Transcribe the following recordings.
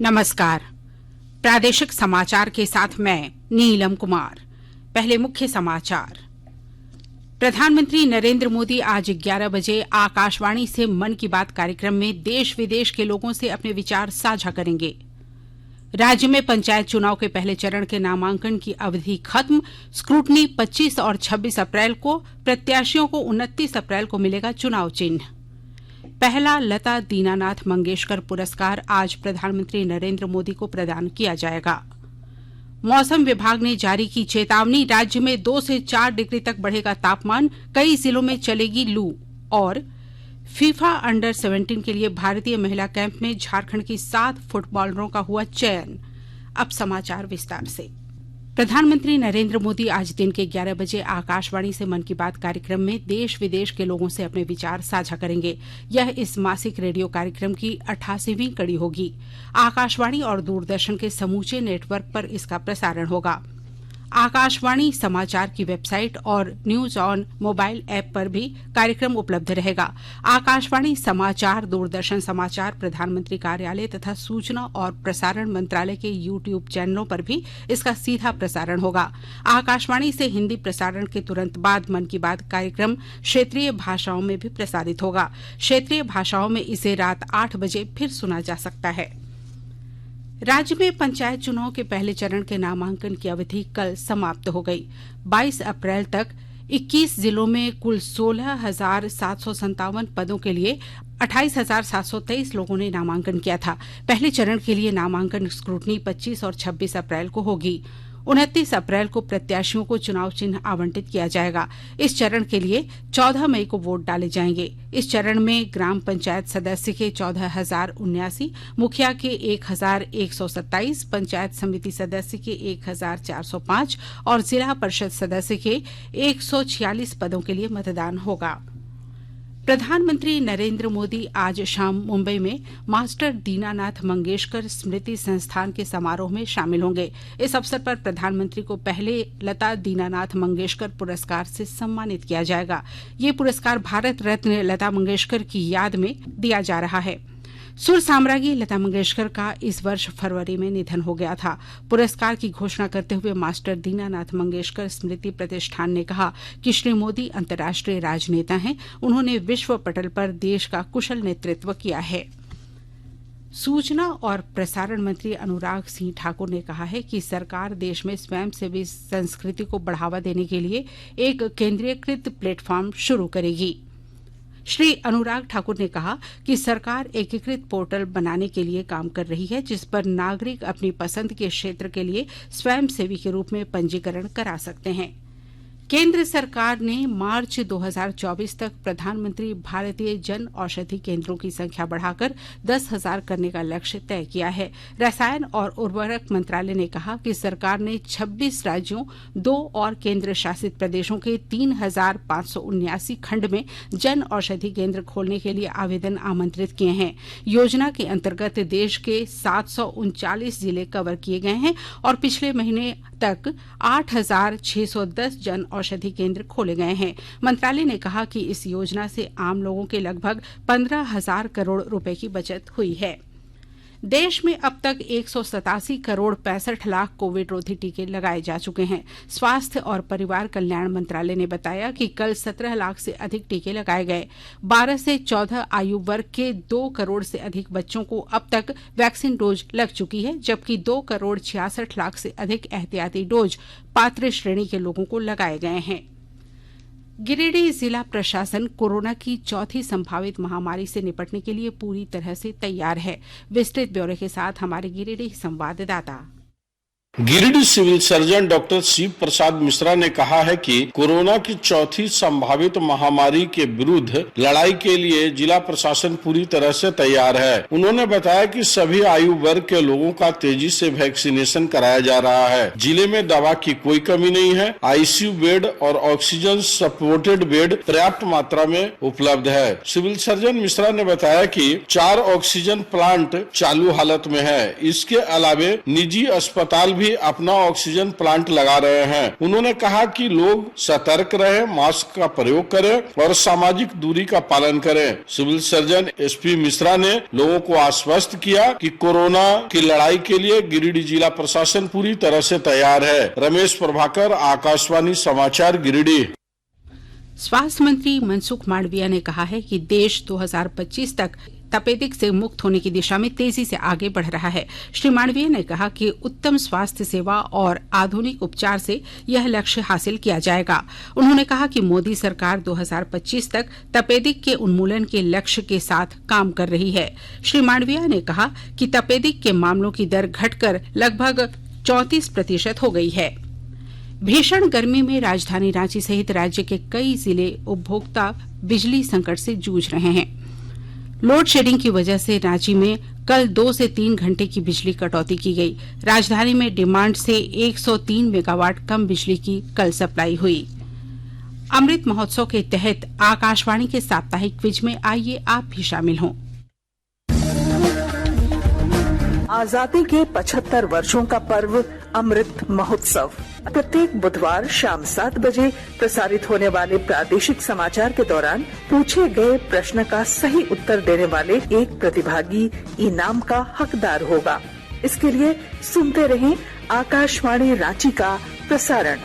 नमस्कार। प्रादेशिक समाचार के साथ मैं नीलम कुमार। पहले मुख्य समाचार। प्रधानमंत्री नरेंद्र मोदी आज 11 बजे आकाशवाणी से मन की बात कार्यक्रम में देश विदेश के लोगों से अपने विचार साझा करेंगे। राज्य में पंचायत चुनाव के पहले चरण के नामांकन की अवधि खत्म। स्क्रूटनी 25 और 26 अप्रैल को, प्रत्याशियों को 29 अप्रैल को मिलेगा चुनाव चिन्ह। पहला लता दीनानाथ मंगेशकर पुरस्कार आज प्रधानमंत्री नरेंद्र मोदी को प्रदान किया जाएगा। मौसम विभाग ने जारी की चेतावनी, राज्य में 2 से 4 डिग्री तक बढ़ेगा तापमान, कई जिलों में चलेगी लू। और फीफा अंडर 17 के लिए भारतीय महिला कैंप में झारखंड की 7 फुटबॉलरों का हुआ चयन। अब समाचार विस्तार से। प्रधानमंत्री नरेंद्र मोदी आज दिन के 11 बजे आकाशवाणी से मन की बात कार्यक्रम में देश विदेश के लोगों से अपने विचार साझा करेंगे। यह इस मासिक रेडियो कार्यक्रम की 88वीं कड़ी होगी। आकाशवाणी और दूरदर्शन के समूचे नेटवर्क पर इसका प्रसारण होगा। आकाशवाणी समाचार की वेबसाइट और न्यूज ऑन मोबाइल ऐप पर भी कार्यक्रम उपलब्ध रहेगा। आकाशवाणी समाचार, दूरदर्शन समाचार, प्रधानमंत्री कार्यालय तथा सूचना और प्रसारण मंत्रालय के यूट्यूब चैनलों पर भी इसका सीधा प्रसारण होगा। आकाशवाणी से हिंदी प्रसारण के तुरंत बाद मन की बात कार्यक्रम क्षेत्रीय भाषाओं में भी प्रसारित होगा। क्षेत्रीय भाषाओं में इसे रात 8 बजे फिर सुना जा सकता है। राज्य में पंचायत चुनाव के पहले चरण के नामांकन की अवधि कल समाप्त हो गई। 22 अप्रैल तक 21 जिलों में कुल 16,757 पदों के लिए 28,723 लोगों ने नामांकन किया था। पहले चरण के लिए नामांकन स्क्रूटनी 25 और 26 अप्रैल को होगी। 29 अप्रैल को प्रत्याशियों को चुनाव चिन्ह आवंटित किया जाएगा। इस चरण के लिए 14 मई को वोट डाले जाएंगे। इस चरण में ग्राम पंचायत सदस्य के 14,079, मुखिया के 1,127, पंचायत समिति सदस्य के 1,405 और जिला परिषद सदस्य के 146 पदों के लिए मतदान होगा। प्रधानमंत्री नरेंद्र मोदी आज शाम मुंबई में मास्टर दीनानाथ मंगेशकर स्मृति संस्थान के समारोह में शामिल होंगे। इस अवसर पर प्रधानमंत्री को पहले लता दीनानाथ मंगेशकर पुरस्कार से सम्मानित किया जाएगा। ये पुरस्कार भारत रत्न लता मंगेशकर की याद में दिया जा रहा है। सुर साम्राज्ञी लता मंगेशकर का इस वर्ष फरवरी में निधन हो गया था। पुरस्कार की घोषणा करते हुए मास्टर दीनानाथ मंगेशकर स्मृति प्रतिष्ठान ने कहा कि श्री मोदी अंतर्राष्ट्रीय राजनेता हैं। उन्होंने विश्व पटल पर देश का कुशल नेतृत्व किया है। सूचना और प्रसारण मंत्री अनुराग सिंह ठाकुर ने कहा है कि सरकार देश में स्वयंसेवी संस्कृति को बढ़ावा देने के लिए एक केंद्रीयकृत प्लेटफॉर्म शुरू करेगी। श्री अनुराग ठाकुर ने कहा कि सरकार एकीकृत पोर्टल बनाने के लिए काम कर रही है, जिस पर नागरिक अपनी पसंद के क्षेत्र के लिए स्वयंसेवी के रूप में पंजीकरण करा सकते हैं। केंद्र सरकार ने मार्च 2024 तक प्रधानमंत्री भारतीय जन औषधि केंद्रों की संख्या बढ़ाकर 10,000 करने का लक्ष्य तय किया है। रसायन और उर्वरक मंत्रालय ने कहा कि सरकार ने 26 राज्यों, 2 और केंद्र शासित प्रदेशों के 3,579 खंड में जन औषधि केंद्र खोलने के लिए आवेदन आमंत्रित किए हैं। योजना के अंतर्गत देश के 739 जिले कवर किए गए हैं और पिछले महीने तक 8,610 जन औषधि केंद्र खोले गए हैं। मंत्रालय ने कहा कि इस योजना से आम लोगों के लगभग 15,000 करोड़ रुपए की बचत हुई है। देश में अब तक 187 करोड़ 65 लाख कोविड रोधी टीके लगाए जा चुके हैं। स्वास्थ्य और परिवार कल्याण मंत्रालय ने बताया कि कल 17 लाख से अधिक टीके लगाए गए। 12 से 14 आयु वर्ग के 2 करोड़ से अधिक बच्चों को अब तक वैक्सीन डोज लग चुकी है, जबकि 2 करोड़ 66 लाख से अधिक एहतियाती डोज पात्र श्रेणी के लोगों को लगाए गए हैं। गिरिडीह जिला प्रशासन कोरोना की चौथी संभावित महामारी से निपटने के लिए पूरी तरह से तैयार है। विस्तृत ब्यौरे के साथ हमारे गिरिडीह संवाददाता। Giridih civil surgeon doctor Shiv Prasad Mishra ने कहा है कि कोरोना की चौथी संभावित महामारी के विरुद्ध लड़ाई के लिए जिला प्रशासन पूरी तरह से तैयार है। उन्होंने बताया कि सभी आयु वर्ग के लोगों का तेजी से वैक्सीनेशन कराया जा रहा है। जिले में दवा की कोई कमी नहीं है। आईसीयू बेड और ऑक्सीजन सपोर्टेड बेड पर्याप्त मात्रा में उपलब्ध है। सिविल सर्जन मिश्रा ने बताया कि 4 ऑक्सीजन प्लांट चालू हालत में है। इसके अलावे निजी अस्पताल भी भी अपना ऑक्सीजन प्लांट लगा रहे हैं। उन्होंने कहा कि लोग सतर्क रहे, मास्क का प्रयोग करें और सामाजिक दूरी का पालन करें। सिविल सर्जन एसपी मिश्रा ने लोगों को आश्वस्त किया कि कोरोना की लड़ाई के लिए गिरिडीह जिला प्रशासन पूरी तरह से तैयार है। रमेश प्रभाकर, आकाशवाणी समाचार, गिरिडीह। स्वास्थ्य मंत्री मनसुख मांडविया ने कहा है कि देश 2025 तक तपेदिक से मुक्त होने की दिशा में तेजी से आगे बढ़ रहा है। श्री मांडविया ने कहा कि उत्तम स्वास्थ्य सेवा और आधुनिक उपचार से यह लक्ष्य हासिल किया जाएगा। उन्होंने कहा कि मोदी सरकार 2025 तक तपेदिक के उन्मूलन के लक्ष्य के साथ काम कर रही है। श्री मांडविया ने कहा कि तपेदिक के मामलों की दर घटकर लगभग 34% हो गई है। भीषण गर्मी में राजधानी रांची सहित राज्य के कई जिले उपभोक्ता बिजली संकट से जूझ रहे हैं। लोड शेडिंग की वजह से रांची में कल 2 से 3 घंटे की बिजली कटौती की गई। राजधानी में डिमांड से 103 मेगावाट कम बिजली की कल सप्लाई हुई। अमृत महोत्सव के तहत आकाशवाणी के साप्ताहिक क्विज में आइए आप भी शामिल हों। आजादी के 75 वर्षों का पर्व अमृत महोत्सव प्रत्येक बुधवार शाम 7 बजे प्रसारित होने वाले प्रादेशिक समाचार के दौरान पूछे गए प्रश्न का सही उत्तर देने वाले एक प्रतिभागी इनाम का हकदार होगा। इसके लिए सुनते रहें आकाशवाणी रांची का प्रसारण।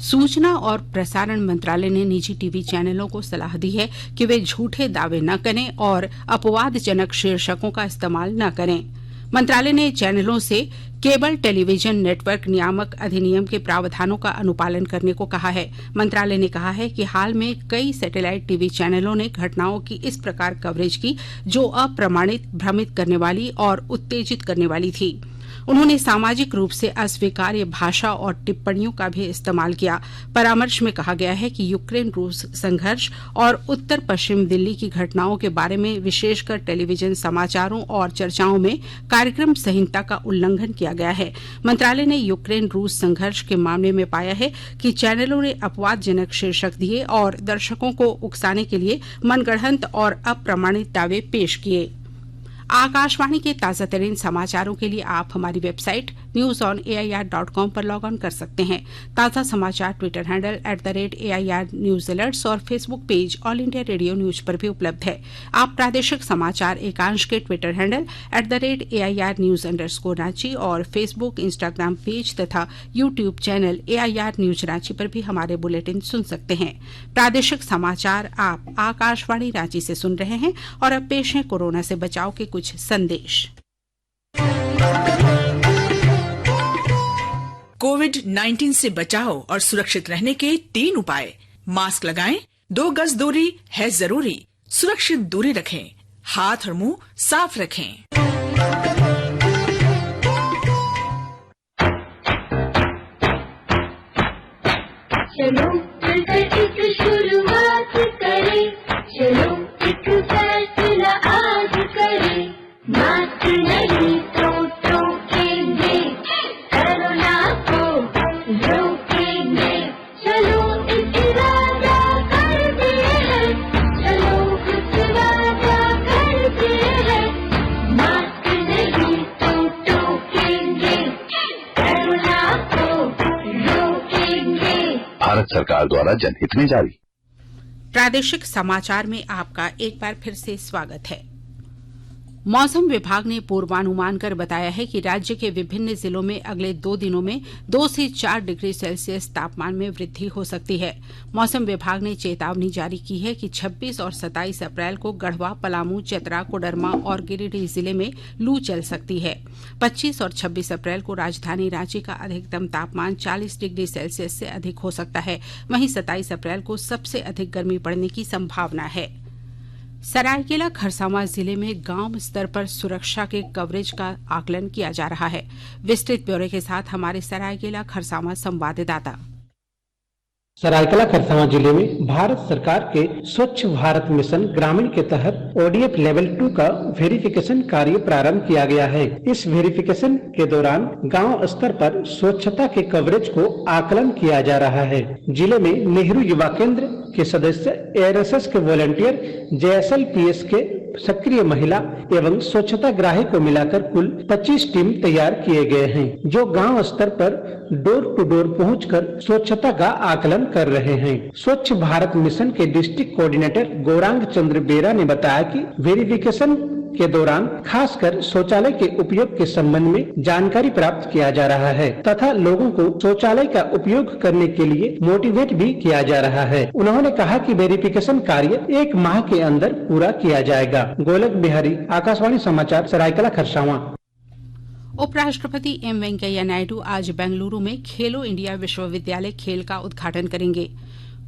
सूचना और प्रसारण मंत्रालय ने निजी टीवी चैनलों को सलाह दी है कि वे झूठे दावे न करें और अपवादजनक शीर्षकों का इस्तेमाल न करें। मंत्रालय ने चैनलों से केबल टेलीविजन नेटवर्क नियामक अधिनियम के प्रावधानों का अनुपालन करने को कहा है। मंत्रालय ने कहा है कि हाल में कई सैटेलाइट टीवी चैनलों ने घटनाओं की इस प्रकार कवरेज की जो अप्रमाणित, भ्रमित करने वाली और उत्तेजित करने वाली थी। उन्होंने सामाजिक रूप से अस्वीकार्य भाषा और टिप्पणियों का भी इस्तेमाल किया। परामर्श में कहा गया है कि यूक्रेन रूस संघर्ष और उत्तर पश्चिम दिल्ली की घटनाओं के बारे में विशेषकर टेलीविजन समाचारों और चर्चाओं में कार्यक्रम संहिता का उल्लंघन किया गया है। मंत्रालय ने यूक्रेन रूस संघर्ष के मामले में पाया है कि चैनलों ने अपवादजनक शीर्षक दिए और दर्शकों को उकसाने के लिए मनगढ़ंत और अप्रमाणित दावे पेश किए। आकाशवाणी के ताजा तरीन समाचारों के लिए आप हमारी वेबसाइट newsonair.com पर लॉग ऑन कर सकते हैं। ताजा समाचार Twitter handle @AIR news alerts और Facebook page all India radio news पर भी उपलब्ध है। आप प्रादेशिक समाचार एकांश के ट्विटर हैंडल @AIR न्यूज _ और फेसबुक, इंस्टाग्राम पेज तथा YouTube channel AIR news Ranchi पर भी हमारे बुलेटिन सुन सकते हैं। प्रादेशिक समाचार आप आकाशवाणी रांची से सुन रहे हैं और अब पेश है कोरोना से बचाव के कुछ संदेश। कोविड-19 से बचाव और सुरक्षित रहने के 3 उपाय। मास्क लगाएं, 2 गज दूरी है जरूरी, सुरक्षित दूरी रखें, हाथ और मुंह साफ रखें। चलो मिलकर एक शुरुआत करें, चलो एक फैसला आज करें, मास्क नहीं तो टोकेंगे, कोरोना को रोकेंगे, चलो एक वादा करते हैं, चलो कुछ वादा करते हैं, मास्क नहीं तो टोकेंगे, कोरोना को रोकेंगे। भारत सरकार द्वारा जनहित में जारी। प्रादेशिक समाचार में आपका एक बार फिर से स्वागत है। मौसम विभाग ने पूर्वानुमान कर बताया है कि राज्य के विभिन्न जिलों में अगले 2 दिनों में 2 से 4 डिग्री सेल्सियस तापमान में वृद्धि हो सकती है। मौसम विभाग ने चेतावनी जारी की है कि 26 और 27 अप्रैल को गढ़वा, पलामू, चतरा, कोडरमा और गिरिडीह जिले में लू चल सकती है। 25 और 26 अप्रैल को राजधानी रांची का अधिकतम तापमान 40 डिग्री सेल्सियस से अधिक हो सकता है। वहीं 27 अप्रैल को सबसे अधिक गर्मी पड़ने की संभावना है। सरायकेला खरसावां जिले में गांव स्तर पर सुरक्षा के कवरेज का आकलन किया जा रहा है। विस्तृत ब्यौरे के साथ हमारे सरायकेला खरसावां संवाददाता। सरायकेला खरसावां जिले में भारत सरकार के स्वच्छ भारत मिशन ग्रामीण के तहत ODF लेवल 2 का वेरिफिकेशन कार्य प्रारंभ किया गया है। इस वेरिफिकेशन के दौरान गांव स्तर पर स्वच्छता के कवरेज को आकलन किया जा रहा है। जिले में नेहरू युवा केंद्र, के सदस्य, एआरएसएस के वॉलंटियर, जेएसएलपीएस के सक्रिय महिला एवं स्वच्छता ग्राही को मिलाकर कुल 25 टीम तैयार किए गए हैं, जो गांव स्तर पर डोर टू डोर पहुंचकर स्वच्छता का आकलन कर रहे हैं। स्वच्छ भारत मिशन के डिस्ट्रिक्ट कोऑर्डिनेटर गौरांग चंद्र बेरा ने बताया कि वेरिफिकेशन के दौरान खासकर शौचालय के उपयोग के संबंध में जानकारी प्राप्त किया जा रहा है तथा लोगों को शौचालय का उपयोग करने के लिए मोटिवेट भी किया जा रहा है। उन्होंने कहा कि वेरिफिकेशन कार्य 1 माह के अंदर पूरा किया जाएगा। गोलक बिहारी, आकाशवाणी समाचार, सरायकला खरसावां। उपराष्ट्रपति एम वेंकैया नायडू आज बेंगलुरु में खेलो इंडिया विश्वविद्यालय खेल का उद्घाटन करेंगे।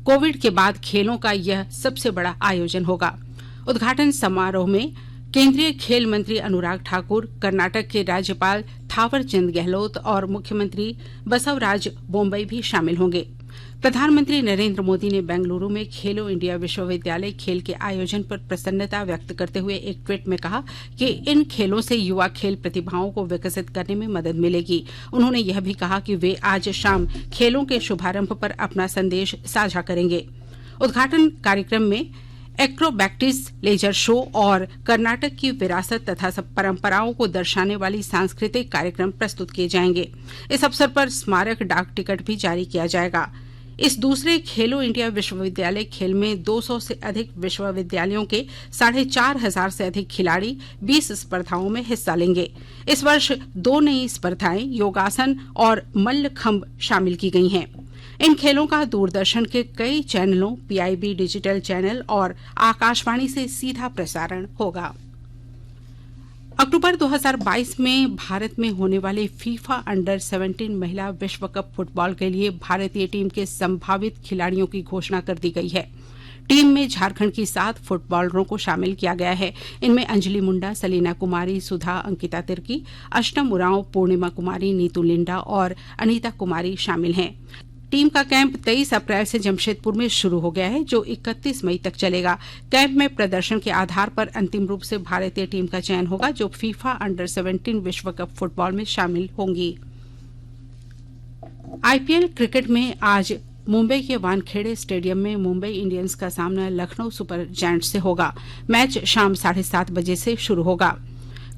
कोविड के बाद खेलों का यह सबसे बड़ा आयोजन होगा। उद्घाटन समारोह में केंद्रीय खेल मंत्री अनुराग ठाकुर, कर्नाटक के राज्यपाल थावर चंद गहलोत और मुख्यमंत्री बसवराज बोम्मई भी शामिल होंगे। प्रधानमंत्री नरेंद्र मोदी ने बेंगलुरु में खेलो इंडिया विश्वविद्यालय खेल के आयोजन पर प्रसन्नता व्यक्त करते हुए एक ट्वीट में कहा कि इन खेलों से युवा खेल प्रतिभाओं को विकसित करने में मदद मिलेगी। उन्होंने यह भी कहा कि वे आज शाम खेलों के शुभारंभ पर अपना संदेश साझा करेंगे। उद्घाटन कार्यक्रम में एक्रोबैटिक्स, लेजर शो और कर्नाटक की विरासत तथा परंपराओं को दर्शाने वाली सांस्कृतिक कार्यक्रम प्रस्तुत किए जाएंगे। इस अवसर पर स्मारक डाक टिकट भी जारी किया जाएगा। इस दूसरे खेलो इंडिया विश्वविद्यालय खेल में 200 से अधिक विश्वविद्यालयों के 4,500 से अधिक खिलाड़ी 20 स्पर्धाओं में हिस्सा लेंगे। इस वर्ष 2 नई स्पर्धाएं योगासन और मल्लखंब शामिल की गई हैं। इन खेलों का दूरदर्शन के कई चैनलों, पीआईबी डिजिटल चैनल और आकाशवाणी से सीधा प्रसारण होगा। अक्टूबर 2022 में भारत में होने वाले फीफा अंडर 17 महिला विश्व कप फुटबॉल के लिए भारतीय टीम के संभावित खिलाड़ियों की घोषणा कर दी गई है। टीम में झारखंड की 7 फुटबॉलरों को शामिल किया गया है। इनमें अंजलि मुंडा, सलीना कुमारी, सुधा, अंकिता तिर्की, अष्टम उरांव, पूर्णिमा कुमारी, नीतू लिंडा और अनीता कुमारी शामिल हैं। टीम का कैंप 23 अप्रैल से जमशेदपुर में शुरू हो गया है, जो 31 मई तक चलेगा। कैंप में प्रदर्शन के आधार पर अंतिम रूप से भारतीय टीम का चयन होगा, जो फीफा अंडर 17 विश्व कप फुटबॉल में शामिल होंगी। आईपीएल क्रिकेट में आज मुंबई के वानखेड़े स्टेडियम में मुंबई इंडियंस का सामना लखनऊ सुपर जायंट्स से होगा। मैच शाम 7:30 बजे से शुरू होगा।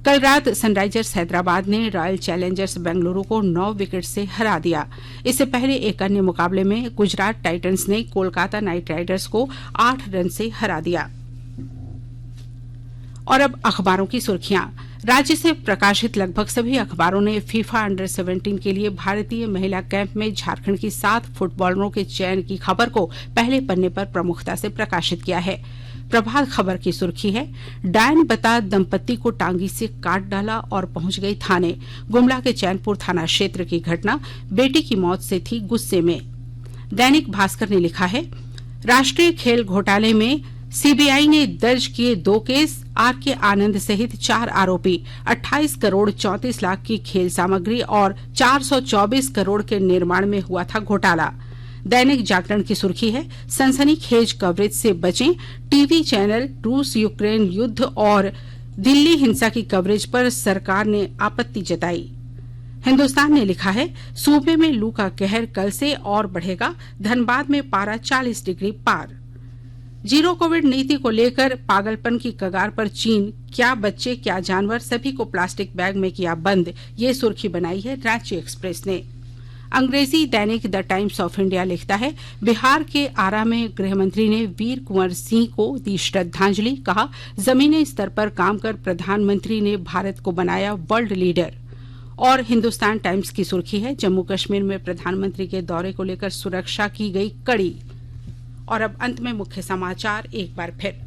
कल रात सनराइजर्स हैदराबाद ने रॉयल चैलेंजर्स बेंगलुरु को 9 विकेट से हरा दिया। इससे पहले एक अन्य मुकाबले में गुजरात टाइटंस ने कोलकाता नाइट राइडर्स को 8 रन से हरा दिया। और अब अखबारों की सुर्खियां। राज्य से प्रकाशित लगभग सभी अखबारों ने फीफा अंडर 17 के लिए भारतीय महिला कैंप में झारखंड की 7 फुटबॉलरों के चयन की खबर को पहले पन्ने पर प्रमुखता से प्रकाशित किया है। प्रभात खबर की सुर्खी है, डायन बता दंपति को टांगी से काट डाला और पहुंच गई थाने। गुमला के चैनपुर थाना क्षेत्र की घटना, बेटी की मौत से थी गुस्से में। दैनिक भास्कर ने लिखा है, राष्ट्रीय खेल घोटाले में सीबीआई ने दर्ज किए 2 केस, आर.के. आनंद सहित 4 आरोपी। 28 करोड़ 34 लाख की खेल सामग्री और 424 करोड़ के निर्माण में हुआ था घोटाला। दैनिक जागरण की सुर्खी है, सनसनीखेज कवरेज से बचें, टीवी चैनल रूस यूक्रेन युद्ध और दिल्ली हिंसा की कवरेज पर सरकार ने आपत्ति जताई। हिंदुस्तान ने लिखा है, सूबे में लू का कहर कल से और बढ़ेगा, धनबाद में पारा 40 डिग्री पार। जीरो कोविड नीति को लेकर पागलपन की कगार पर चीन, क्या बच्चे क्या जानवर, सभी को प्लास्टिक बैग में किया बंद, ये सुर्खी बनाई है रांची एक्सप्रेस ने। अंग्रेजी दैनिक द टाइम्स ऑफ इंडिया लिखता है, बिहार के आरा में गृहमंत्री ने वीर कुंवर सिंह को दी श्रद्धांजलि, कहा जमीनी स्तर पर काम कर प्रधानमंत्री ने भारत को बनाया वर्ल्ड लीडर। और हिंदुस्तान टाइम्स की सुर्खी है, जम्मू कश्मीर में प्रधानमंत्री के दौरे को लेकर सुरक्षा की गई कड़ी। और अब अंत में मुख्य समाचार एक बार फिर।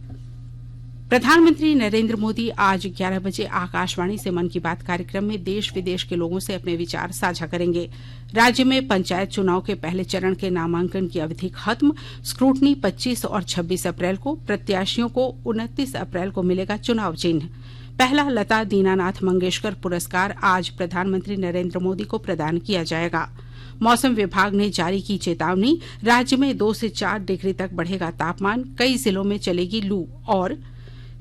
प्रधानमंत्री नरेंद्र मोदी आज 11 बजे आकाशवाणी से मन की बात कार्यक्रम में देश विदेश के लोगों से अपने विचार साझा करेंगे। राज्य में पंचायत चुनाव के पहले चरण के नामांकन की अवधि खत्म, स्क्रूटनी 25 और 26 अप्रैल को, प्रत्याशियों को 29 अप्रैल को मिलेगा चुनाव चिन्ह। पहला लता दीनानाथ मंगेशकर पुरस्कार आज प्रधानमंत्री नरेंद्र मोदी को प्रदान किया जाएगा। मौसम विभाग ने जारी की चेतावनी, राज्य में 2 से 4 डिग्री तक बढ़ेगा तापमान, कई जिलों में चलेगी लू। और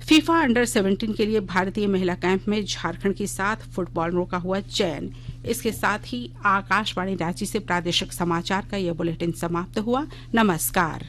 फीफा अंडर 17 के लिए भारतीय महिला कैंप में झारखंड की 7 फुटबॉलरों का हुआ चयन। इसके साथ ही आकाशवाणी रांची से प्रादेशिक समाचार का यह बुलेटिन समाप्त हुआ। नमस्कार।